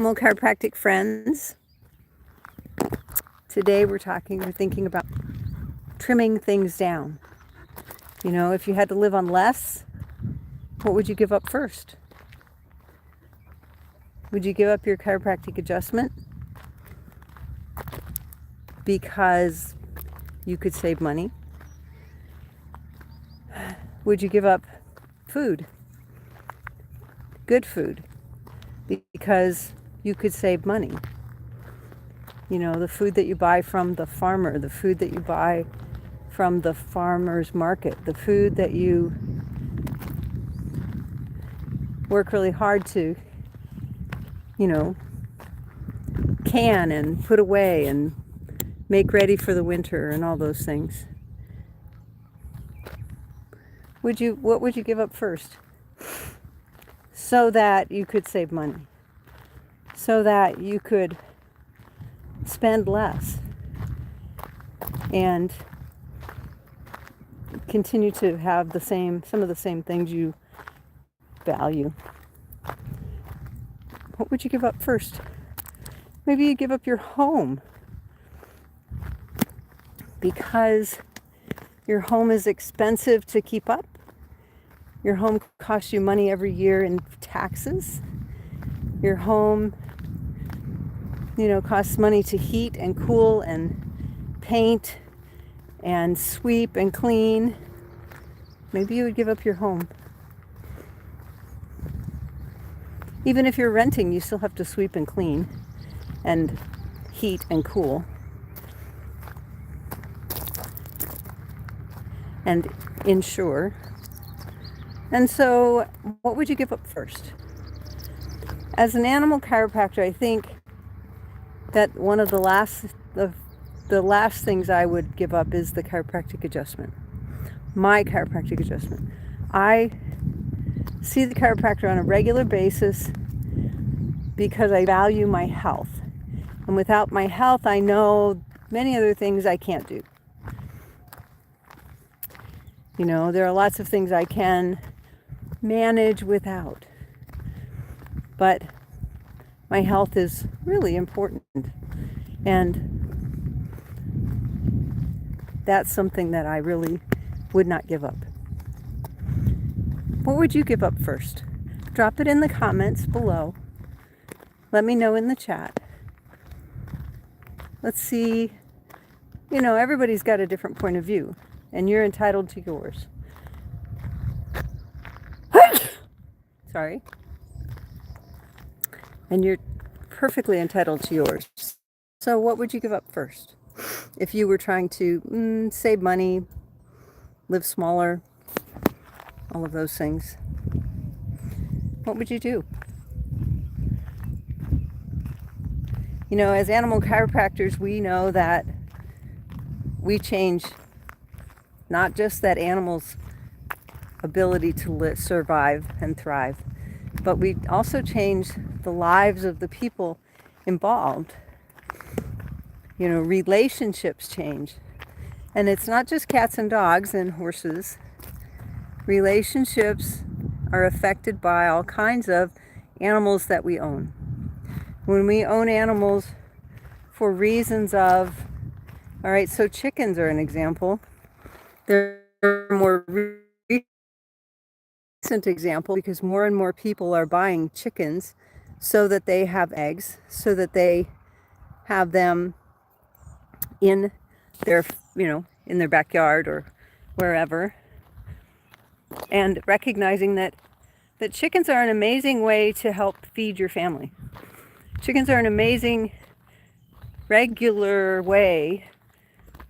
chiropractic friends. Today we're thinking about trimming things down. You know, if you had to live on less, what would you give up first? Would you give up your chiropractic adjustment because you could save money? Would you give up food, good food, because you could save money? You know, the food that you buy from the farmer, the food that you buy from the farmer's market, the food that you work really hard to, can and put away and make ready for the winter and all those things. What would you give up first so that you could save money, so that you could spend less and continue to have some of the same things you value? What would you give up first? Maybe you give up your home because your home is expensive to keep up. Your home costs you money every year in taxes. Your home, costs money to heat and cool and paint and sweep and clean. Maybe you would give up your home. Even if you're renting, you still have to sweep and clean and heat and cool and insure. And so, what would you give up first? As an animal chiropractor, I think that one of the last things I would give up is the chiropractic adjustment. My chiropractic adjustment. I see the chiropractor on a regular basis because I value my health. And without my health, I know many other things I can't do. There are lots of things I can manage without. But my health is really important. And that's something that I really would not give up. What would you give up first? Drop it in the comments below. Let me know in the chat. Let's see. Everybody's got a different point of view, and you're entitled to yours. Sorry. And you're perfectly entitled to yours. So what would you give up first? If you were trying to save money, live smaller, all of those things, what would you do? As animal chiropractors, we know that we change not just that animal's ability to survive and thrive, but we also change the lives of the people involved. Relationships change. And it's not just cats and dogs and horses. Relationships are affected by all kinds of animals that we own. When we own animals for reasons of, all right, so chickens are an example. They're a more recent example because more and more people are buying chickens so that they have eggs, so that they have them in their, in their backyard or wherever. And recognizing that chickens are an amazing way to help feed your family. Chickens are an amazing regular way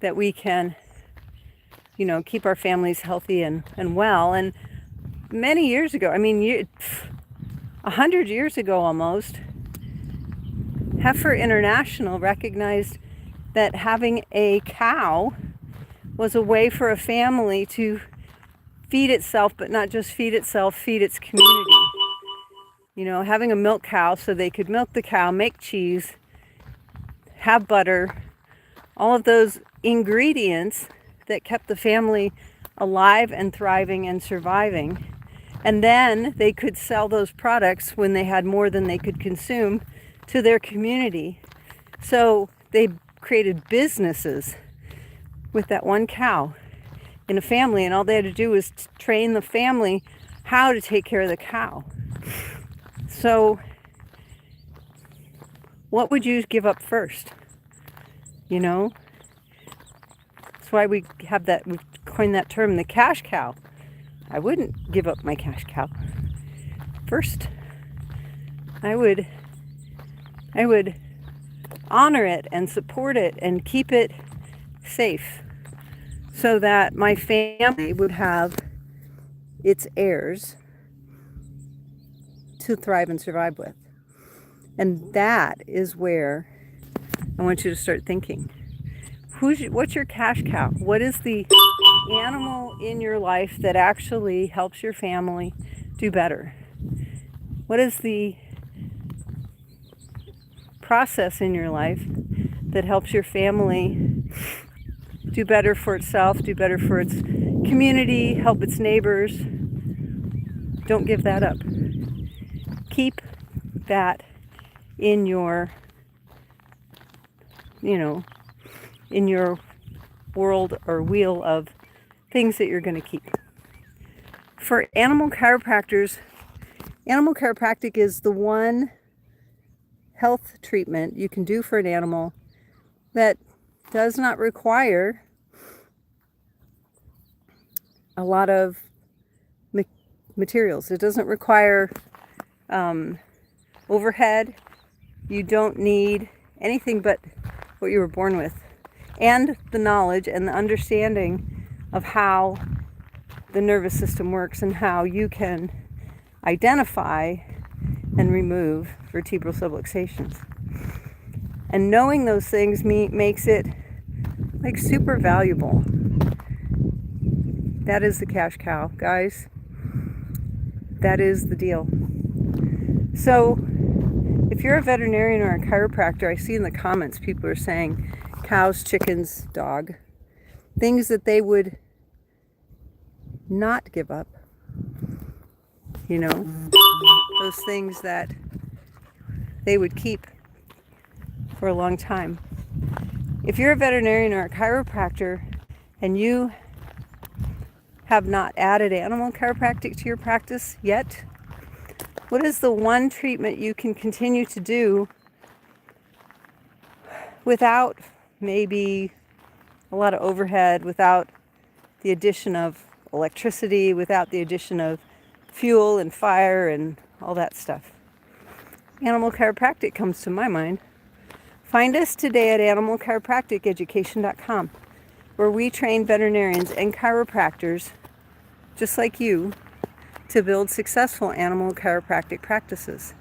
that we can, keep our families healthy and well. And many years ago, 100 years ago almost, Heifer International recognized that having a cow was a way for a family to feed itself, but not just feed itself, feed its community. Having a milk cow so they could milk the cow, make cheese, have butter, all of those ingredients that kept the family alive and thriving and surviving. And then they could sell those products when they had more than they could consume to their community. So they created businesses with that one cow in a family, and all they had to do was train the family how to take care of the cow. So what would you give up first? You know, that's why we coined that term, the cash cow. I wouldn't give up my cash cow. First, I would honor it and support it and keep it safe so that my family would have its heirs to thrive and survive with. And that is where I want you to start thinking. What's your cash cow? What is the animal in your life that actually helps your family do better? What is the process in your life that helps your family do better for itself, do better for its community, help its neighbors? Don't give that up. Keep that in your, in your world or wheel of things that you're going to keep. For animal chiropractors, animal chiropractic is the one health treatment you can do for an animal that does not require a lot of materials. It doesn't require overhead. You don't need anything but what you were born with, and the knowledge and the understanding of how the nervous system works and how you can identify and remove vertebral subluxations. And knowing those things makes it like super valuable. That is the cash cow, guys. That is the deal. So if you're a veterinarian or a chiropractor, I see in the comments people are saying cows, chickens, dog, things that they would not give up. Those things that they would keep for a long time. If you're a veterinarian or a chiropractor and you have not added animal chiropractic to your practice yet, what is the one treatment you can continue to do without maybe a lot of overhead, without the addition of electricity, without the addition of fuel and fire and all that stuff? Animal chiropractic comes to my mind. Find us today at animalchiropracticeducation.com, where we train veterinarians and chiropractors just like you to build successful animal chiropractic practices.